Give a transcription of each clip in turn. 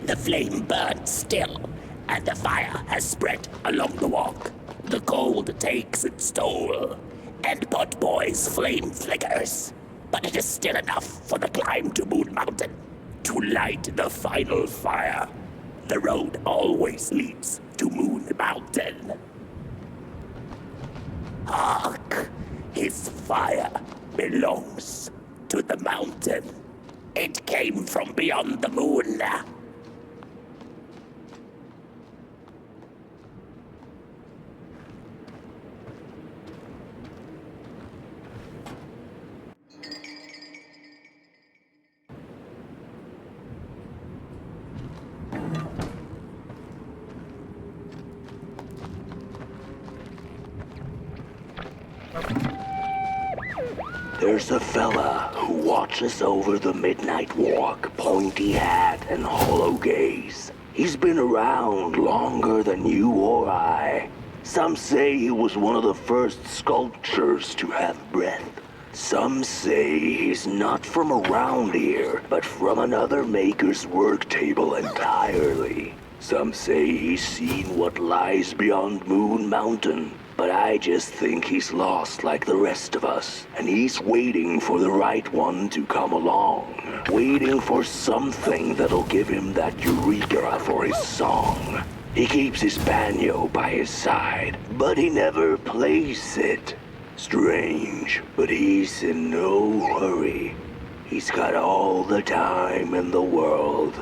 The flame burns still, and the fire has spread along the walk. The cold takes its toll, and Potboy's flame flickers. But it is still enough for the climb to Moon Mountain, to light the final fire. The road always leads to Moon Mountain. Hark! His fire belongs to the mountain. It came from beyond the moon. There's a fella who watches over the midnight walk, pointy hat and hollow gaze. He's been around longer than you or I. Some say he was one of the first sculptures to have breath. Some say he's not from around here, but from another maker's work table entirely. Some say he's seen what lies beyond Moon Mountain. But I just think he's lost like the rest of us, and he's waiting for the right one to come along. Waiting for something that'll give him that eureka for his song. He keeps his banjo by his side, but he never plays it. Strange, but he's in no hurry. He's got all the time in the world.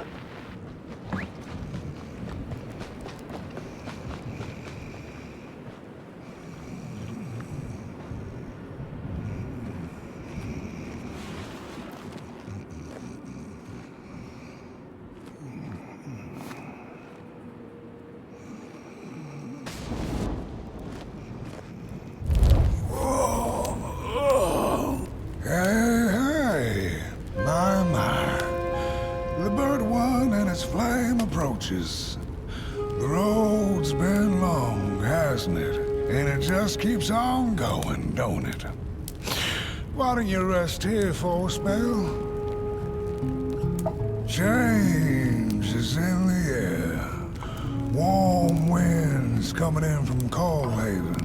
The road's been long, hasn't it? And it just keeps on going, don't it? Why don't you rest here for a spell? Change is in the air. Warm winds coming in from Coalhaven.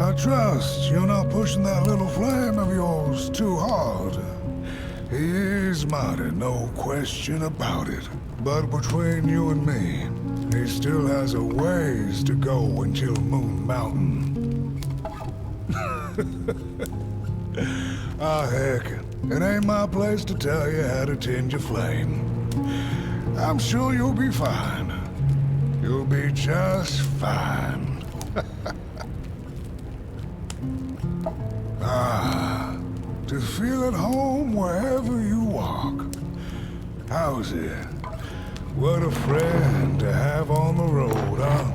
I trust you're not pushing that little flame of yours too hard. He is mighty, no question about it. But between you and me, he still has a ways to go until Moon Mountain. Heck, it ain't my place to tell you how to tend your flame. I'm sure you'll be fine. You'll be just fine. To feel at home wherever you walk. How's it? What a friend to have on the road, huh?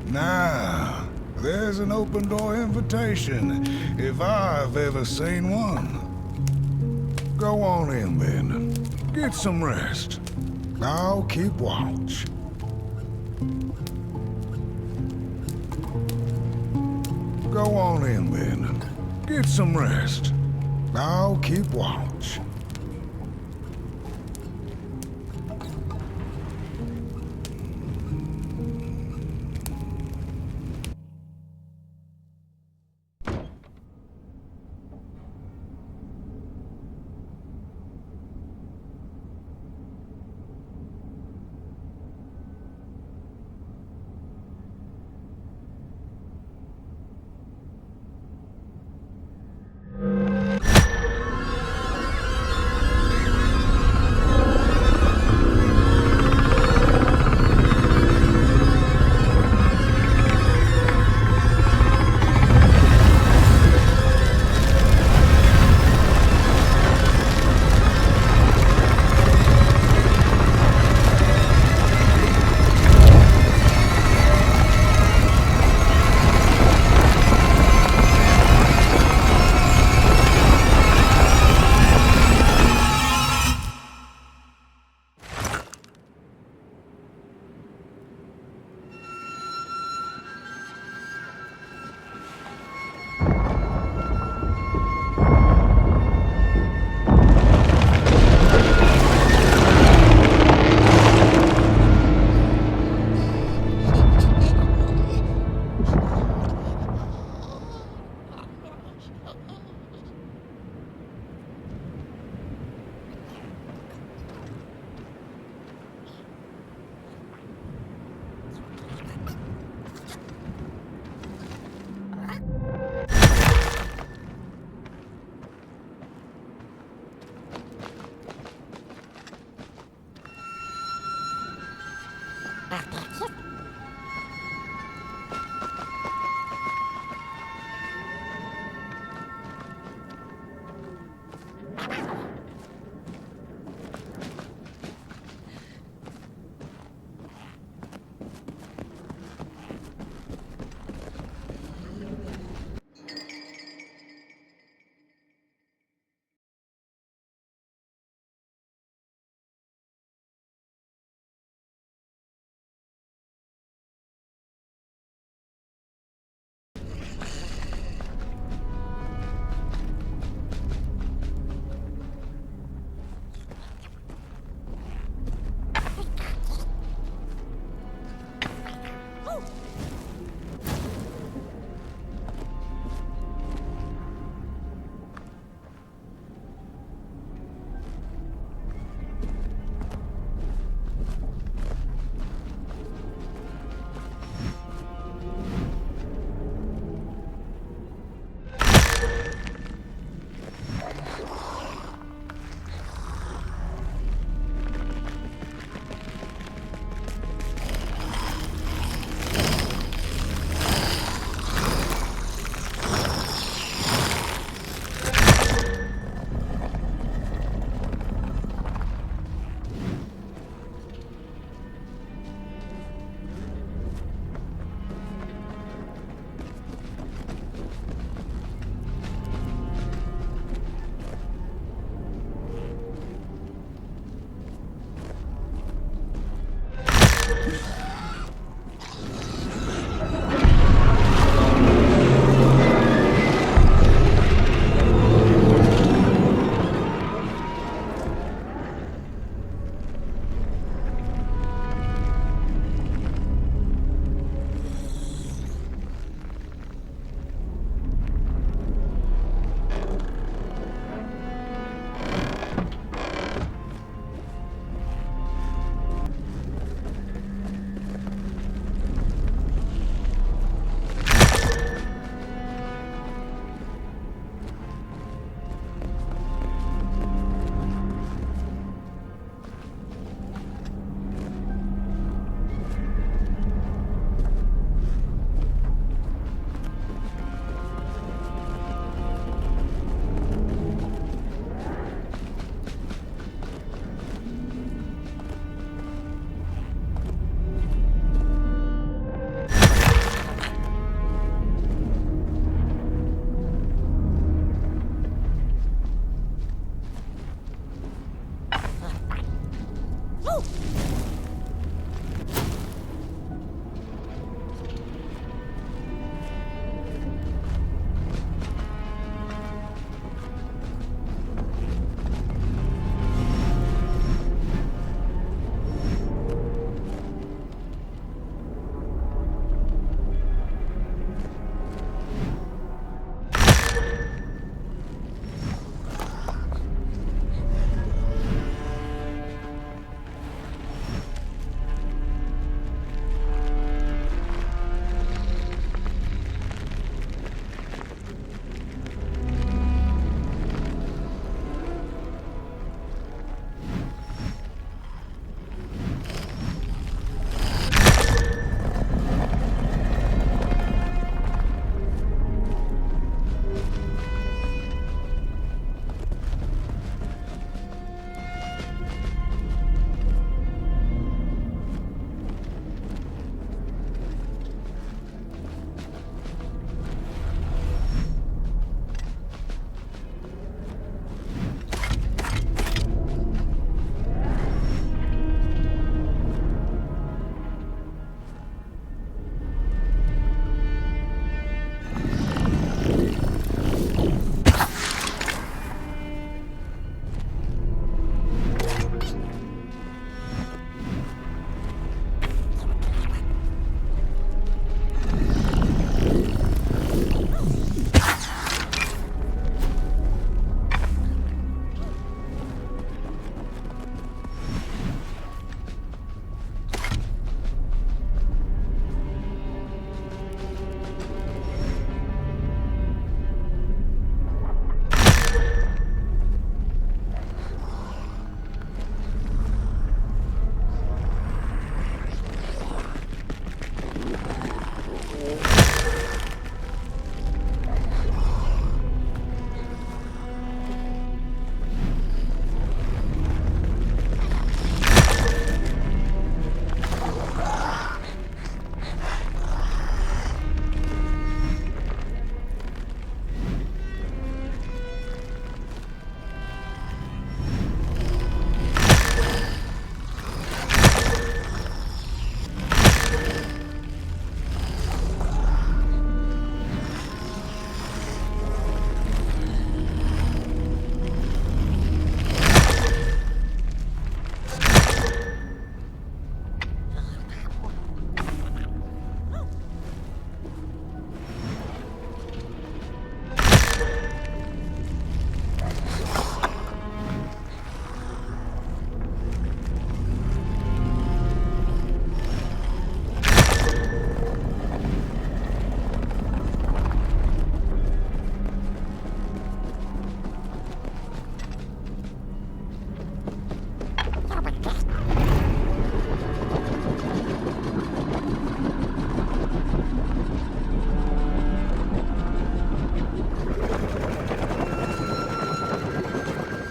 Now, there's an open door invitation, if I've ever seen one. Go on in, then. Get some rest. I'll keep watch. Go on in, then. Get some rest. I'll keep watch.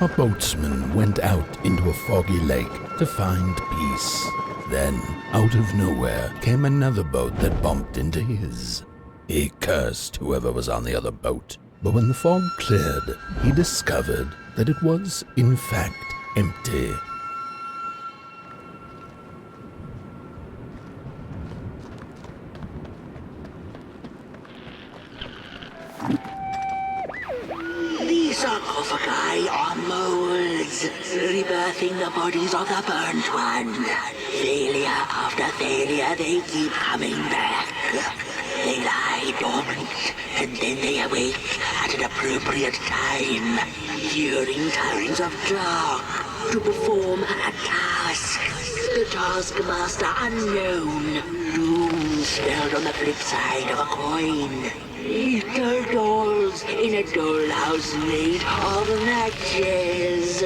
A boatsman went out into a foggy lake to find peace. Then, out of nowhere, came another boat that bumped into his. He cursed whoever was on the other boat, but when the fog cleared, he discovered that it was, in fact, empty. The sarcophagi are molds, rebirthing the bodies of the burnt one. Failure after failure, they keep coming back. They lie dormant, and then they awake at an appropriate time, during times of dark, to perform a task. The taskmaster unknown, doom spelled on the flip side of a coin. Little dolls in a dollhouse made of matches.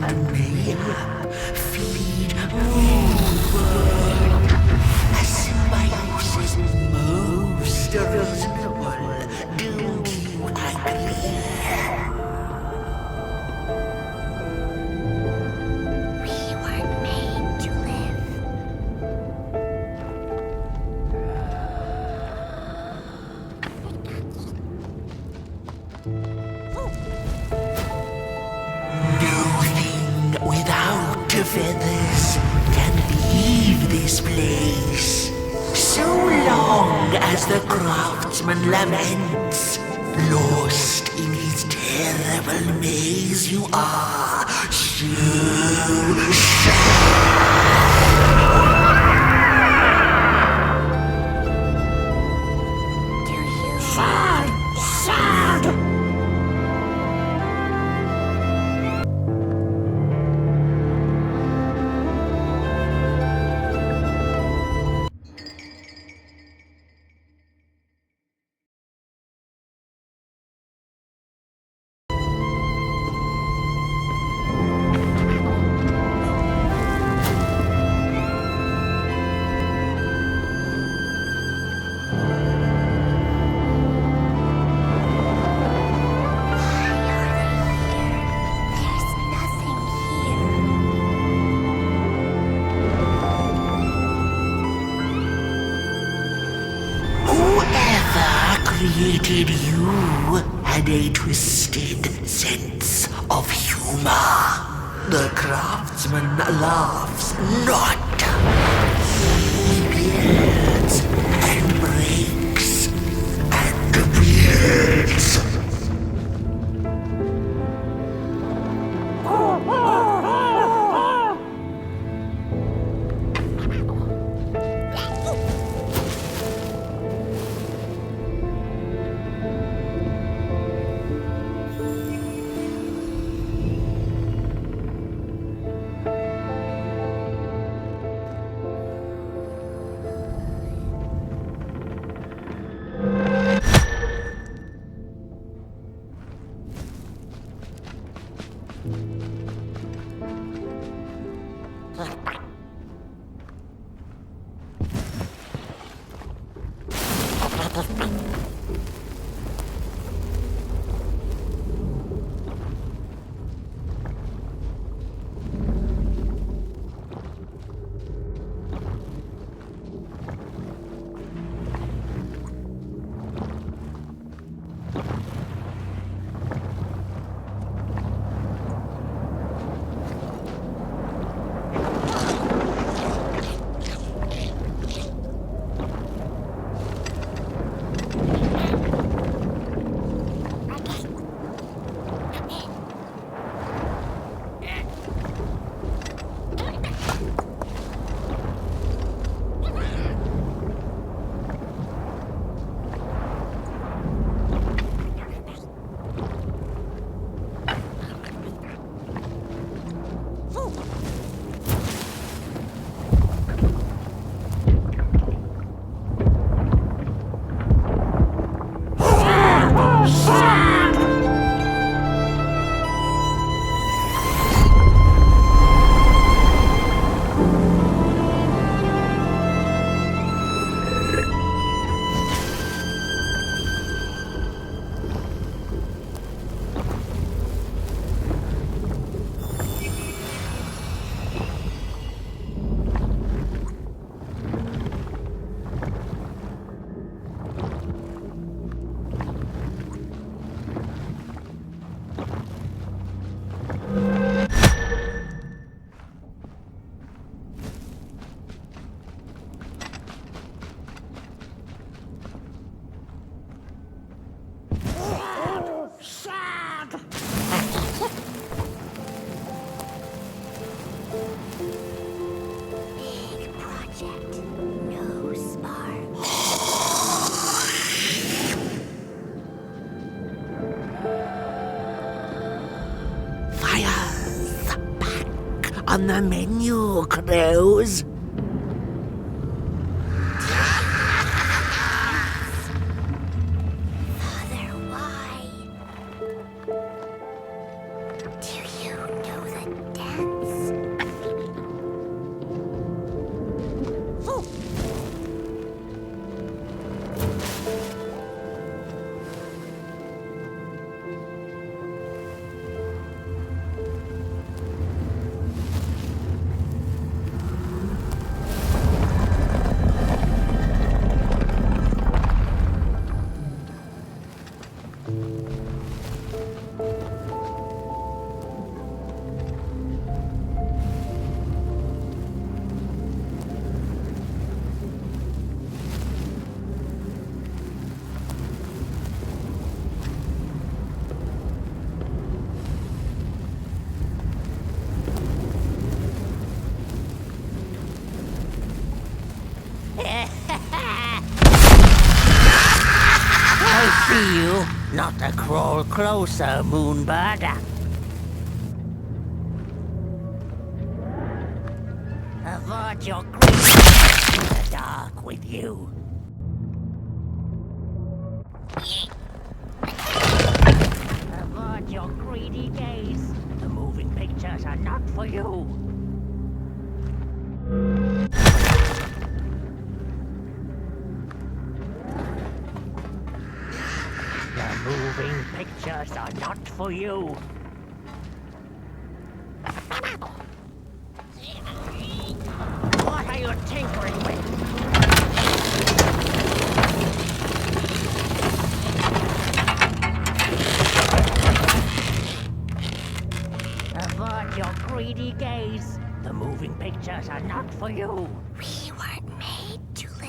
mayhap feed moonward. A symbiosis most reasonable. Don't you agree? We weren't made to live. Nothing without feathers can leave this place. So long as the craftsman laments, lost in his terrible maze you are so Do you? Sad! Sad! There's nothing here. Whoever created you had a twisted sense of humor. The craftsman laughs not. He builds and breaks and builds. Big project. No spark. Fire's back on the menu, crows. Father, why? Do you know the Not a crawl closer, Moonbird. Avert your greed in the dark with you. Avert your greedy gaze. The moving pictures are not for you. The moving pictures are not for you. What are you tinkering with? Avert your greedy gaze. The moving pictures are not for you. We weren't made to live.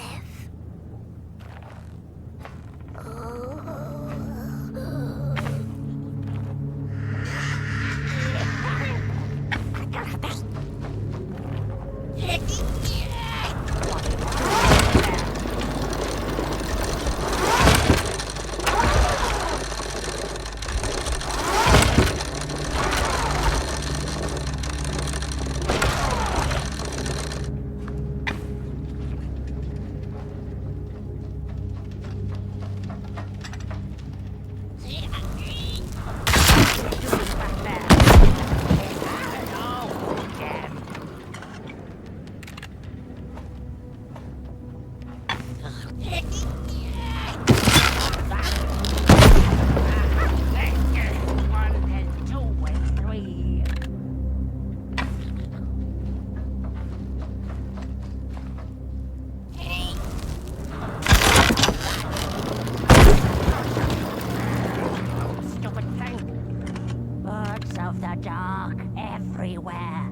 Of the dark everywhere.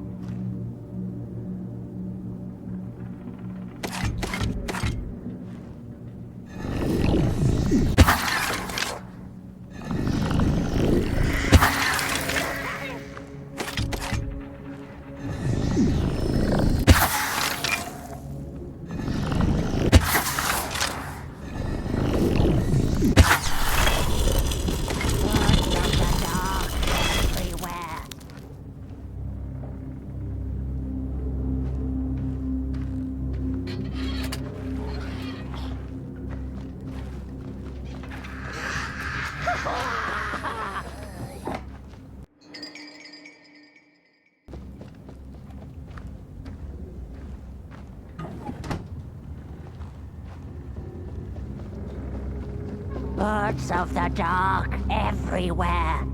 Birds of the dark everywhere.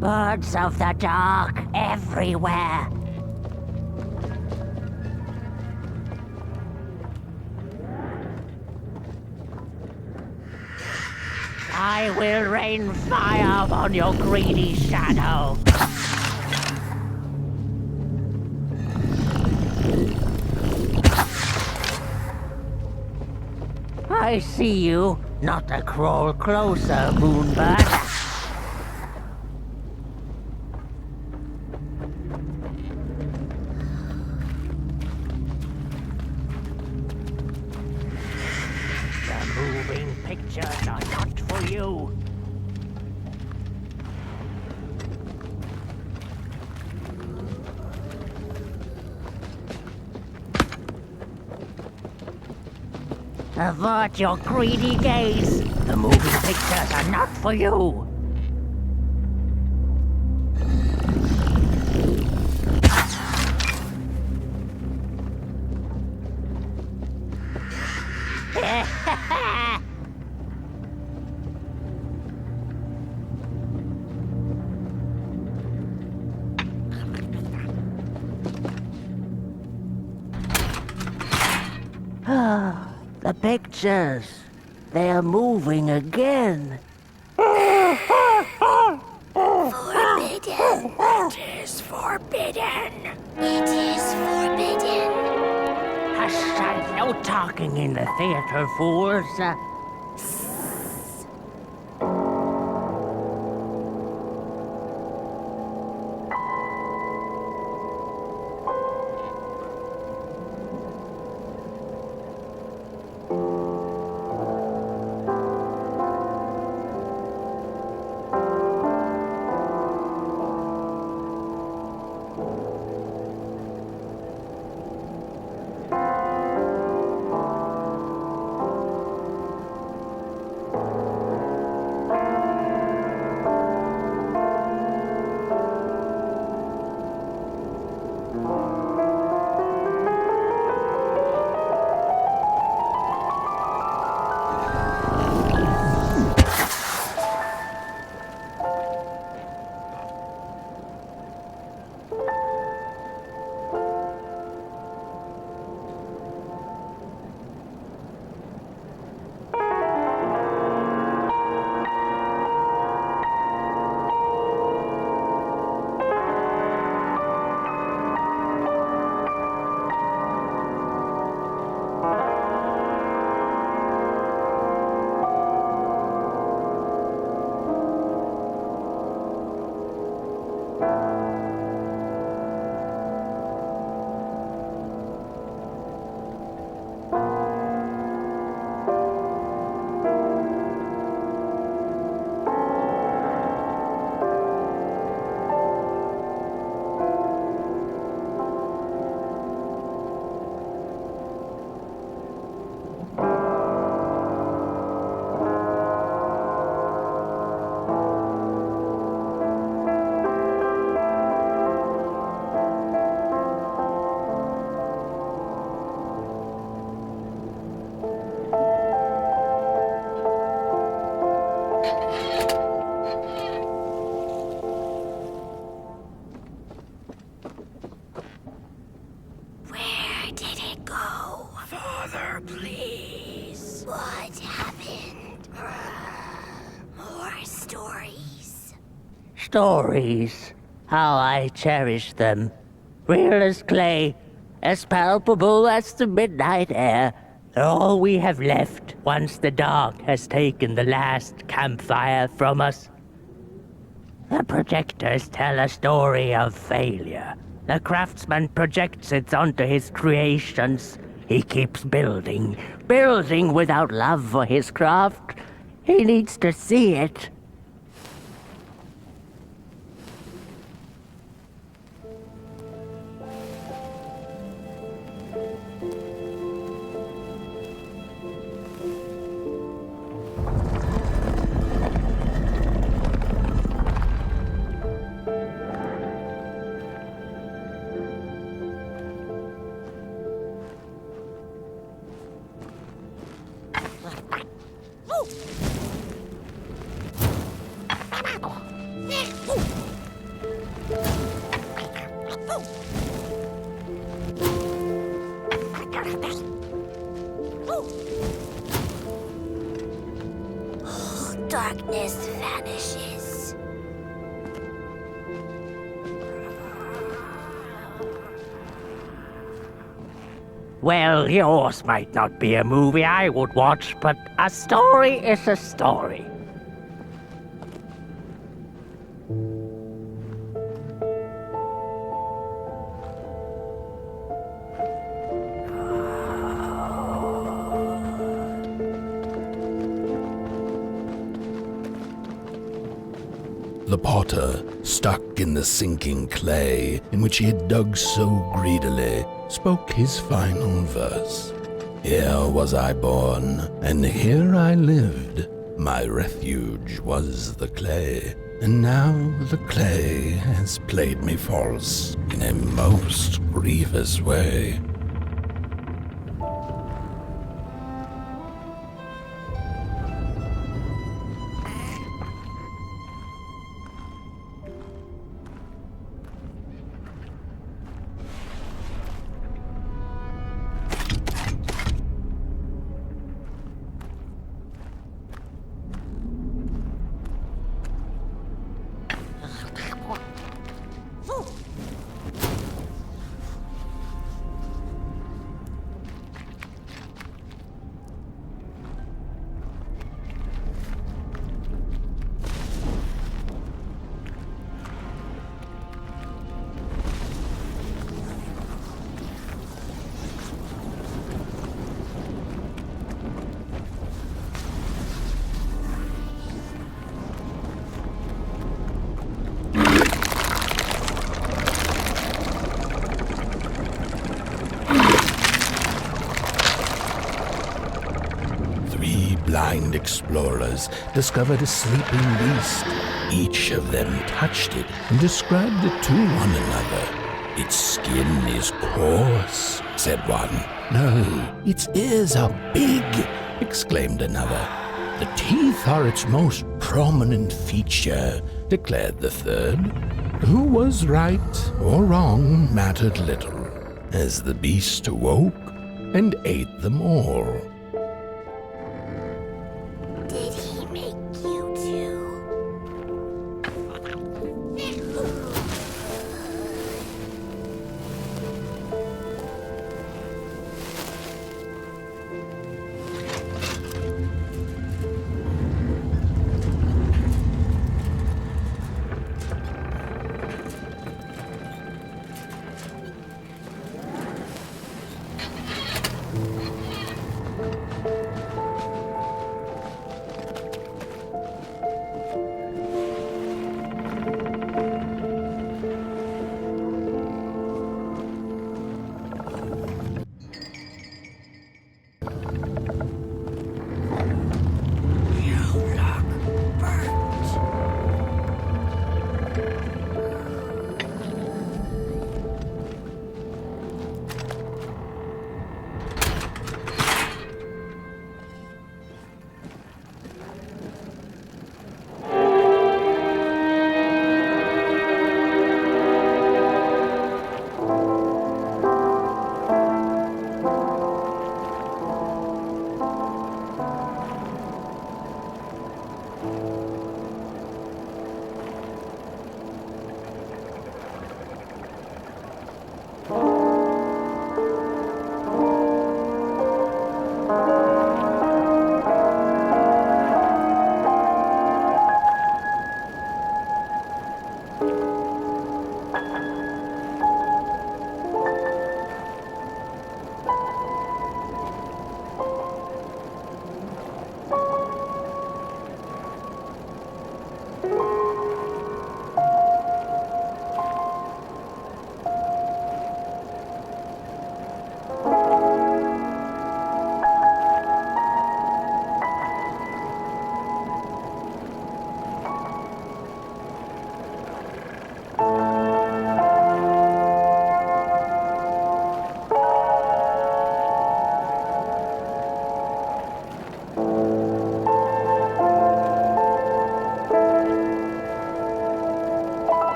Birds of the dark everywhere. I will rain fire on your greedy shadow. I see you. Not a crawl closer, Moonbird. Moving pictures are not for you. Avert your greedy gaze. The moving pictures are not for you. The pictures, they're moving again. Forbidden. It is forbidden. forbidden. It is forbidden. Hush, no talking in the theater, fools. Where did it go? Father, please. What happened? More stories. Stories. How I cherish them. Real as clay, as palpable as the midnight air. They're all we have left once the dark has taken the last campfire from us. The projectors tell a story of failure. The craftsman projects it onto his creations. He keeps building, building without love for his craft. He needs to see it. Darkness vanishes. Well, yours might not be a movie I would watch, but a story is a story. The potter, stuck in the sinking clay in which he had dug so greedily, spoke his final verse. Here was I born, and here I lived. My refuge was the clay, and now the clay has played me false in a most grievous way. blind explorers discovered a sleeping beast. Each of them touched it and described it to one another. "Its skin is coarse," said one. "No, its ears are big," exclaimed another. "The teeth are its most prominent feature," declared the third. Who was right or wrong mattered little, as the beast awoke and ate them all. Did he make you too?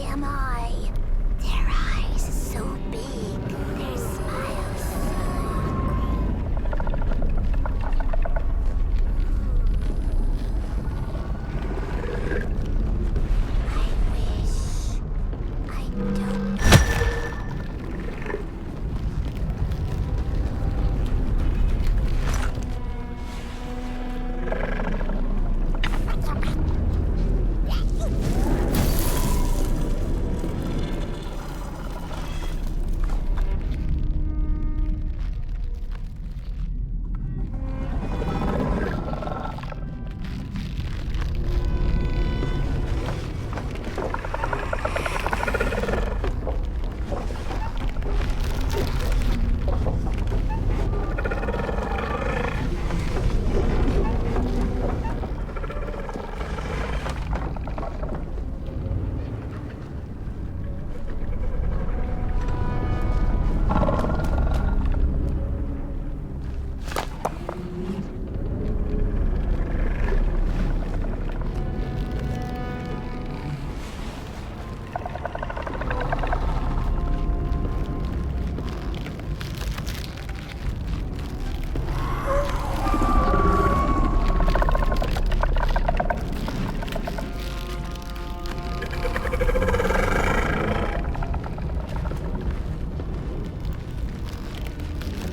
am I? Their eyes so big, their smiles I wish I don't.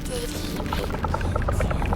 Did he make you too?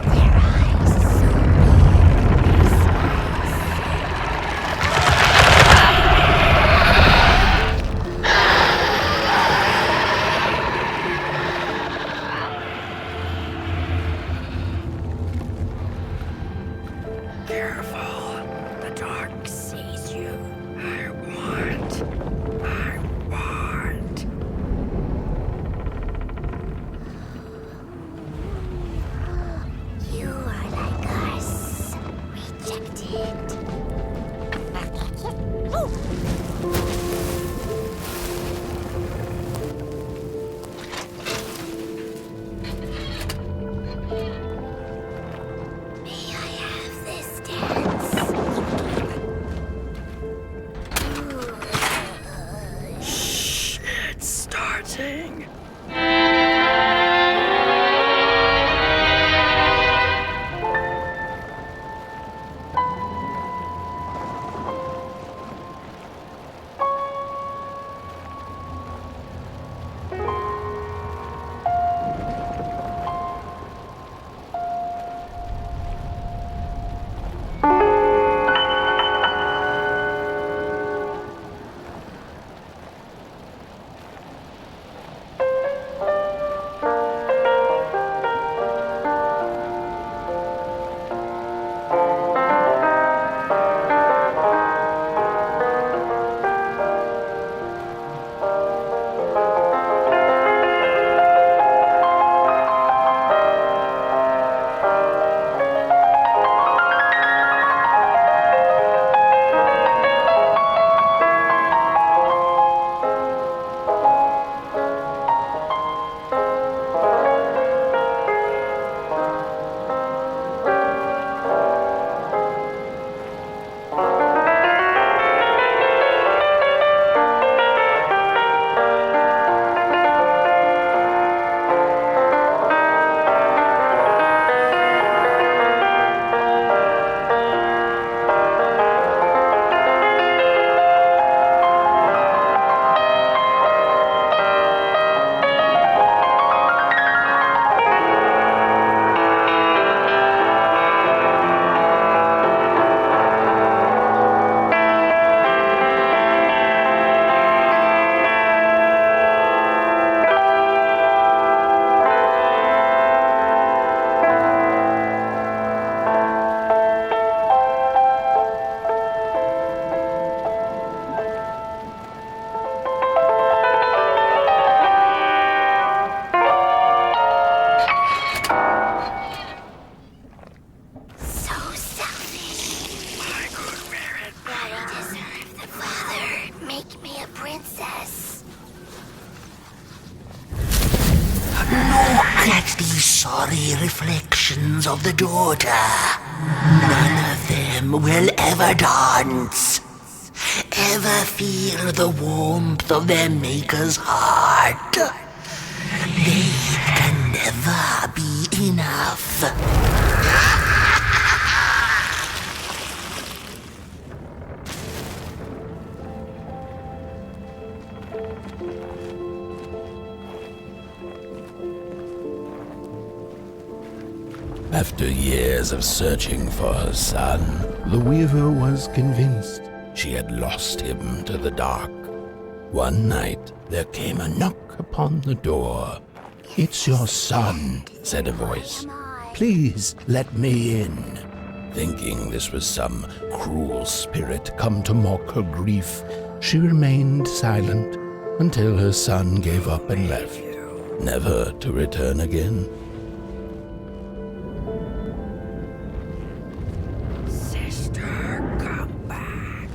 Their eyes so big, their smiles Careful. The dark sees you. I want. You are like us, rejected. May I have this dance? Shh, it's starting. at these sorry reflections of the daughter. None of them will ever dance. Ever feel the warmth of their maker's heart. They can never be enough. After years of searching for her son, the weaver was convinced she had lost him to the dark. One night, there came a knock upon the door. "It's your son," said a voice. "Please let me in." Thinking this was some cruel spirit come to mock her grief, she remained silent until her son gave up and left, never to return again. Sister, come back.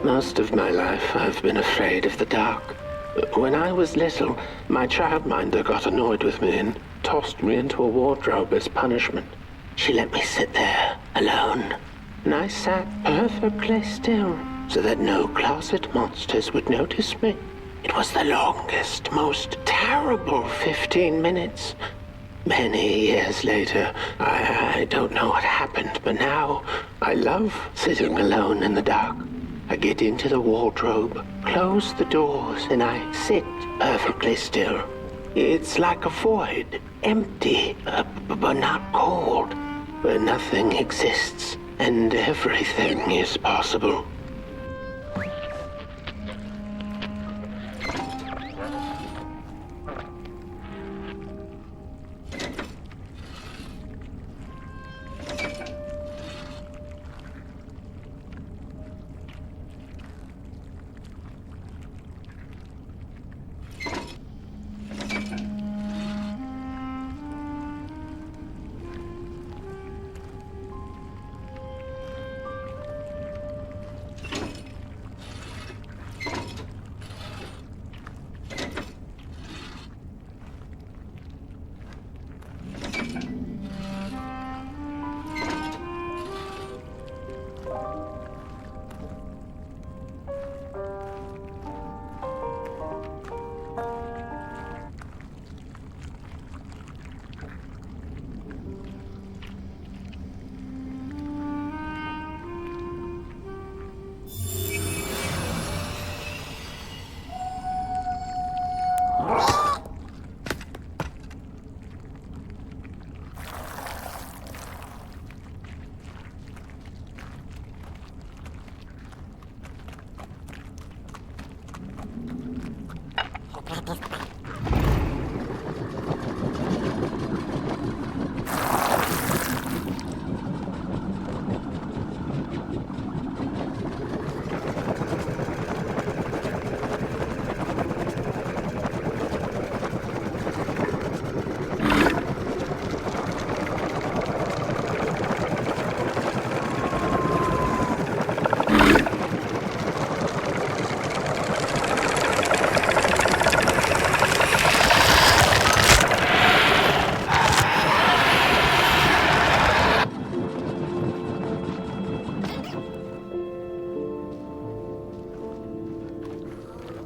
Most of my life, I've been afraid of the dark. When I was little, my childminder got annoyed with me and tossed me into a wardrobe as punishment. She let me sit there, alone, and I sat perfectly still so that no closet monsters would notice me. It was the longest, most terrible 15 minutes. Many years later, I don't know what happened, but now I love sitting alone in the dark. I get into the wardrobe, close the doors, and I sit perfectly still. It's like a void, empty, but not cold, where nothing exists and everything is possible.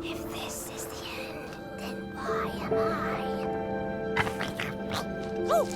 If this is the end, then why am I? Oh!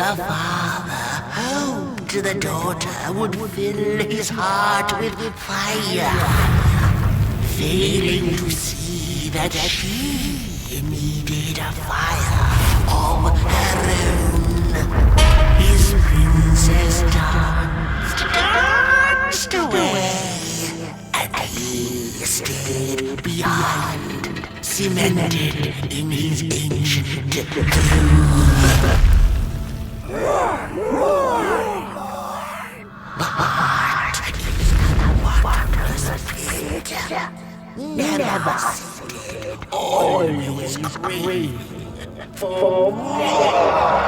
The father hoped the daughter would fill his heart with fire, failing to see that she needed a fire of her own. His princess danced away, and he stayed behind, cemented in his ancient tomb. But the wondrous picture never ceased, always craving for more.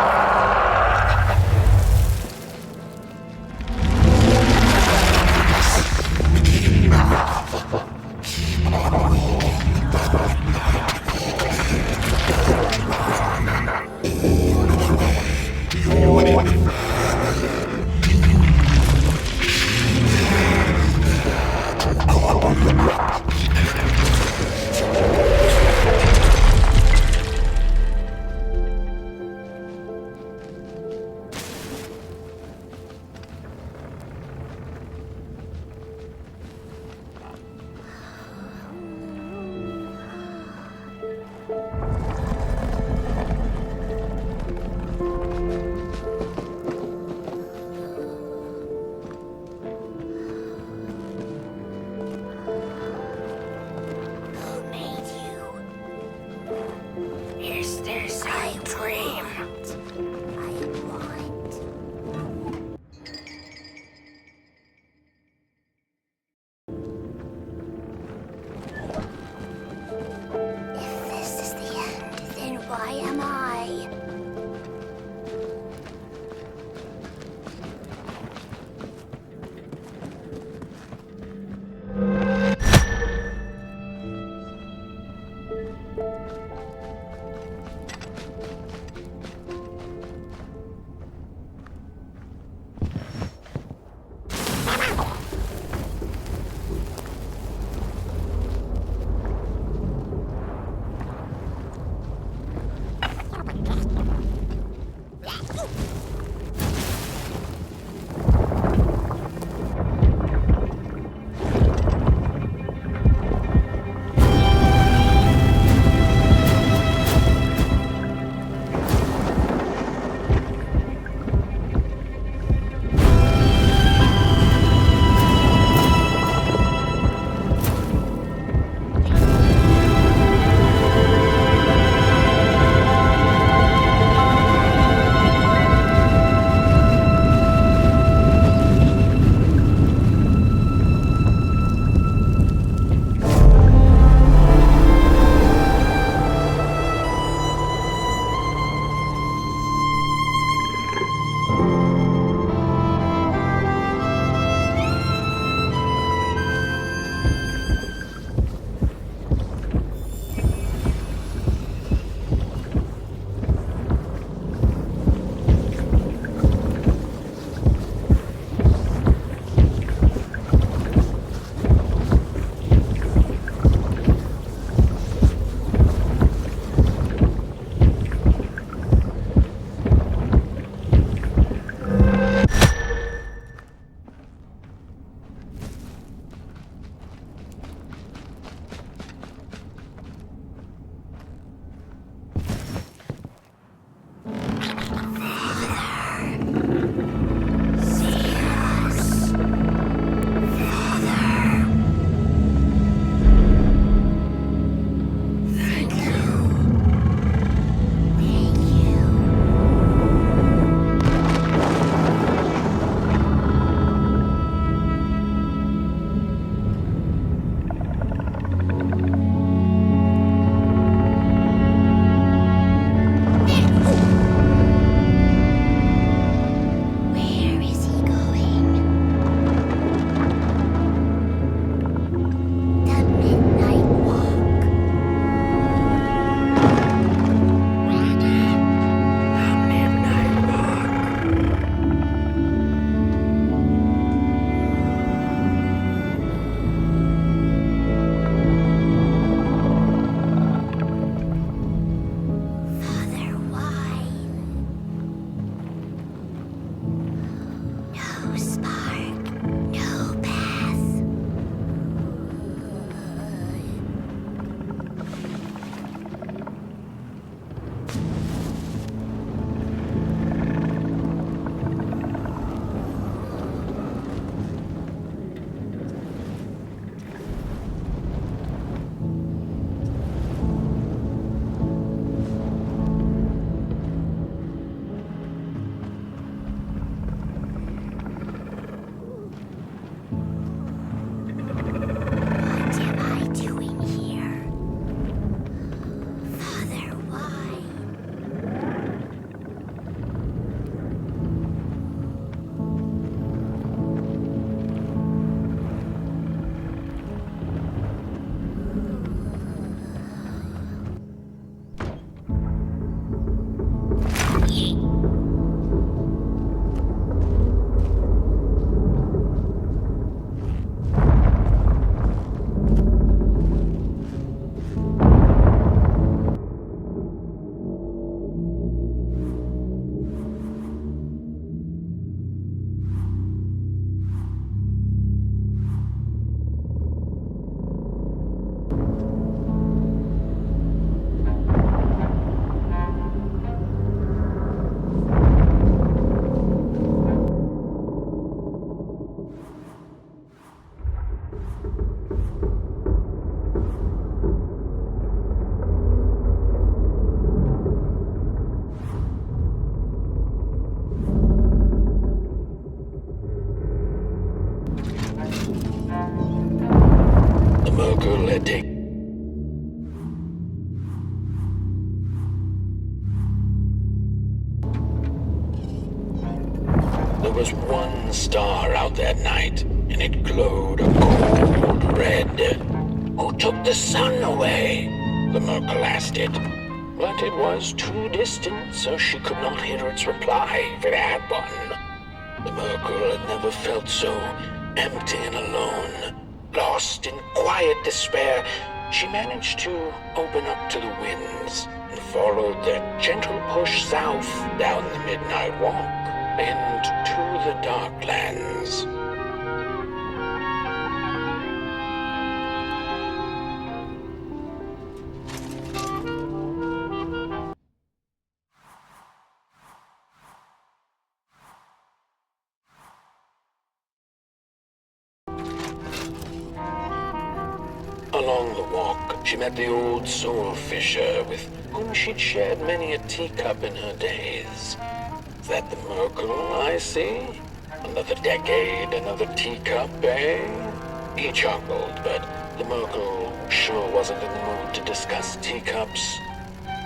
Merkle had taken. There was one star out that night, and it glowed a cold red. Who took the sun away? The Merkle asked it. But it was too distant, so she could not hear its reply if it had one. The Merkle had never felt so empty and alone. Lost in quiet despair, she managed to open up to the winds and followed their gentle push south down the midnight walk and to the Darklands. Along the walk, she met the old soul fisher with whom she'd shared many a teacup in her days. Is that the Merkle I see? Another decade, another teacup, eh? He chuckled, but the Merkle sure wasn't in the mood to discuss teacups.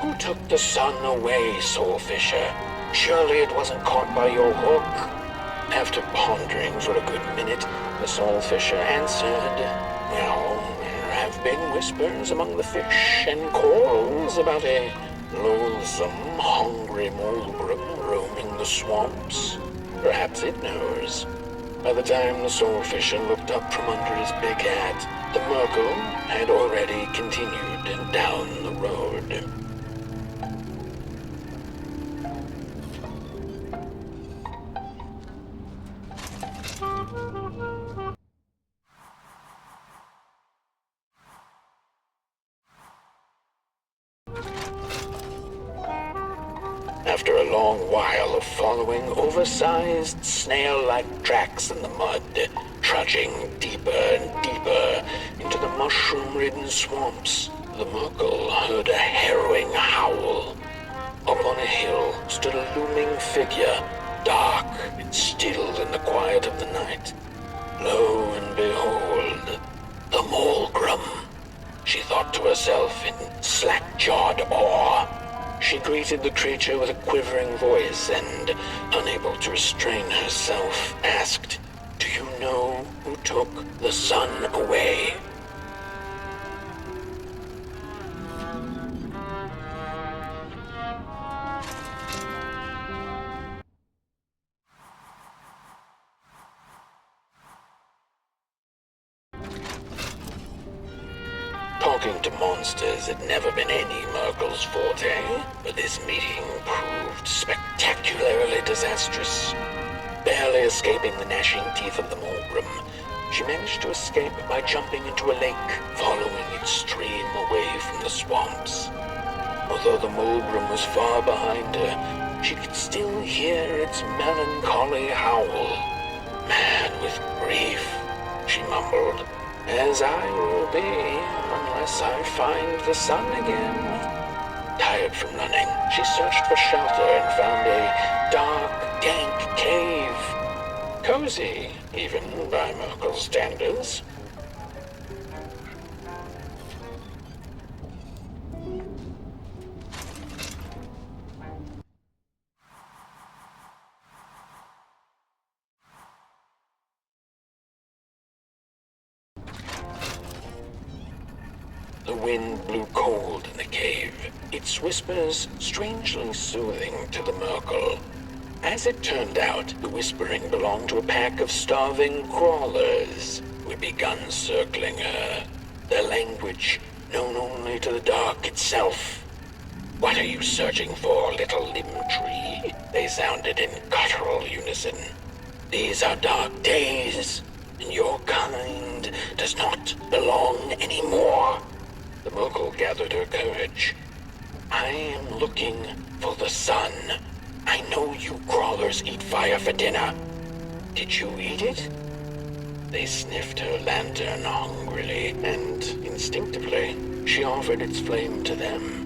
Who took the sun away, soul fisher? Surely it wasn't caught by your hook. After pondering for a good minute, the soul fisher answered, well, there have been whispers among the fish and corals about a loathsome, hungry mulgrim roaming the swamps. Perhaps it knows. By the time the soul fisher looked up from under his big hat, the Merkle had already continued down the road. After a long while of following oversized snail-like tracks in the mud, trudging deeper and deeper into the mushroom-ridden swamps, the Merkle heard a harrowing howl. Up on a hill stood a looming figure, dark and still in the quiet of the night. Lo and behold, the Mulgrim, she thought to herself in slack-jawed awe. She greeted the creature with a quivering voice and, unable to restrain herself, asked, "Do you know who took the sun away?" Talking to monsters had never been any Merkle's forte, but this meeting proved spectacularly disastrous. Barely escaping the gnashing teeth of the Mulgrim, she managed to escape by jumping into a lake, following its stream away from the swamps. Although the Mulgrim was far behind her, she could still hear its melancholy howl. Mad with grief, she mumbled, "As I will be, unless I find the sun again." Tired from running, she searched for shelter and found a dark, dank cave. Cozy, even by Merkle's standards. The wind blew cold in the cave, its whispers strangely soothing to the Merkle. As it turned out, the whispering belonged to a pack of starving crawlers who had begun circling her, their language known only to the dark itself. "What are you searching for, little limb tree?" they sounded in guttural unison. "These are dark days, and your kind does not belong anymore." The Merkle gathered her courage. "I am looking for the sun. I know you crawlers eat fire for dinner. Did you eat it?" They sniffed her lantern hungrily, and instinctively, she offered its flame to them.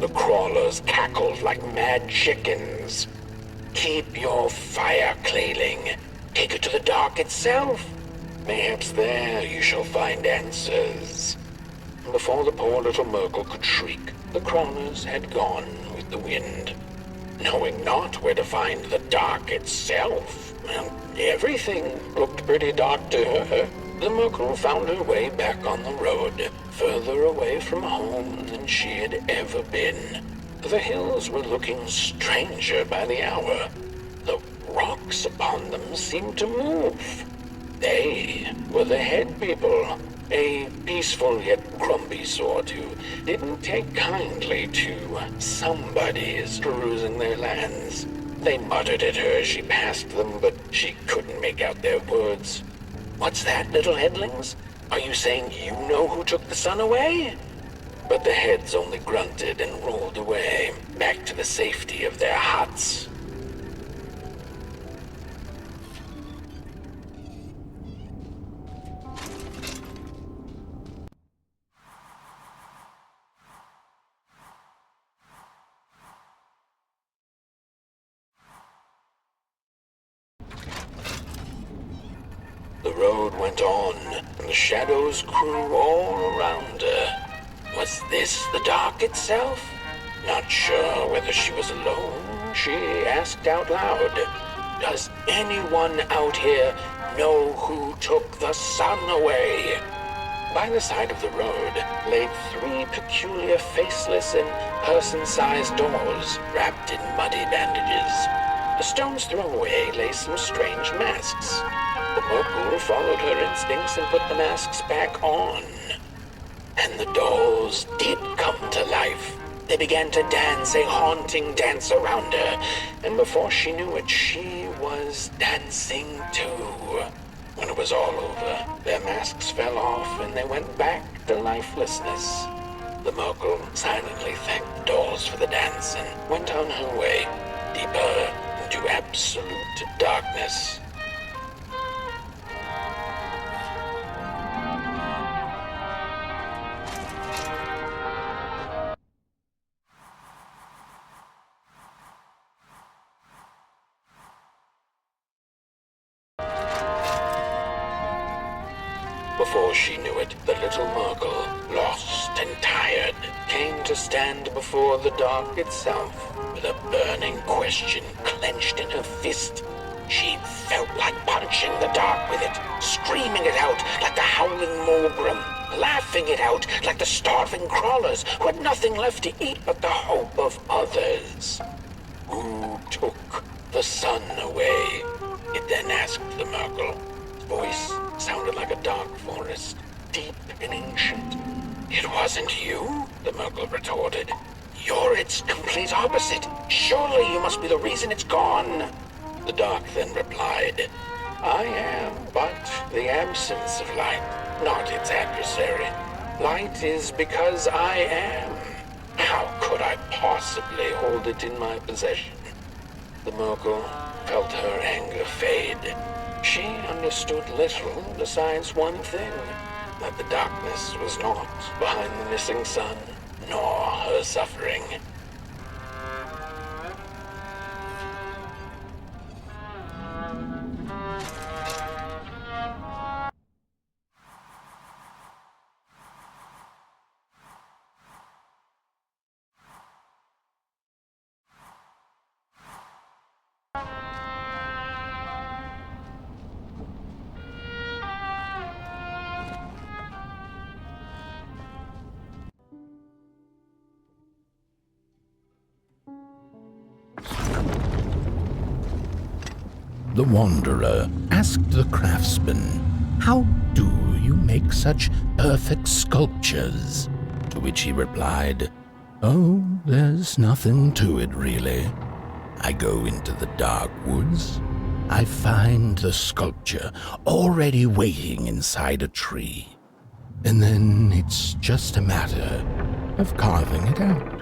The crawlers cackled like mad chickens. Keep your fire, Clayling. Take it to the dark itself. Perhaps there you shall find answers. Before the poor little Merkle could shriek, the crawlers had gone with the wind. Knowing not where to find the dark itself, everything looked pretty dark to her. The Merkle found her way back on the road, further away from home than she had ever been. The hills were looking stranger by the hour. The rocks upon them seemed to move. They were the head people, a peaceful yet grumpy sort who didn't take kindly to somebody's perusing their lands. They muttered at her as she passed them, but she couldn't make out their words. What's that, little headlings? Are you saying you know who took the sun away? But the heads only grunted and rolled away, back to the safety of their huts. The road went on, and the shadows grew all around her. Was this the dark itself? Not sure whether she was alone, she asked out loud, "Does anyone out here know who took the sun away?" By the side of the road lay 3 peculiar faceless and person-sized dolls wrapped in muddy bandages. A stone's throw away lay some strange masks. The Merkle followed her instincts and put the masks back on. And the dolls did come to life. They began to dance a haunting dance around her, and before she knew it, she was dancing too. When it was all over, their masks fell off and they went back to lifelessness. The Merkle silently thanked the dolls for the dance and went on her way, deeper into absolute darkness. Before she knew it, the little Merkle, lost and tired, came to stand before the dark itself with a burning question clenched in her fist. She felt like punching the dark with it, screaming it out like the howling Morgrim, laughing it out like the starving crawlers who had nothing left to eat but the hope of others. Who took the sun away? It then asked the Merkle. His voice sounded like a dark forest, deep and ancient. "It wasn't you?" the Merkle retorted. "You're its complete opposite. Surely you must be the reason it's gone." The dark then replied, "I am but the absence of light, not its adversary. Light is because I am. How could I possibly hold it in my possession?" The Merkle felt her anger fade. She understood little besides one thing, that the darkness was not behind the missing sun, nor her suffering. The Wanderer asked the craftsman, "How do you make such perfect sculptures?" To which he replied, "Oh, there's nothing to it really. I go into the dark woods. I find the sculpture already waiting inside a tree. And then it's just a matter of carving it out."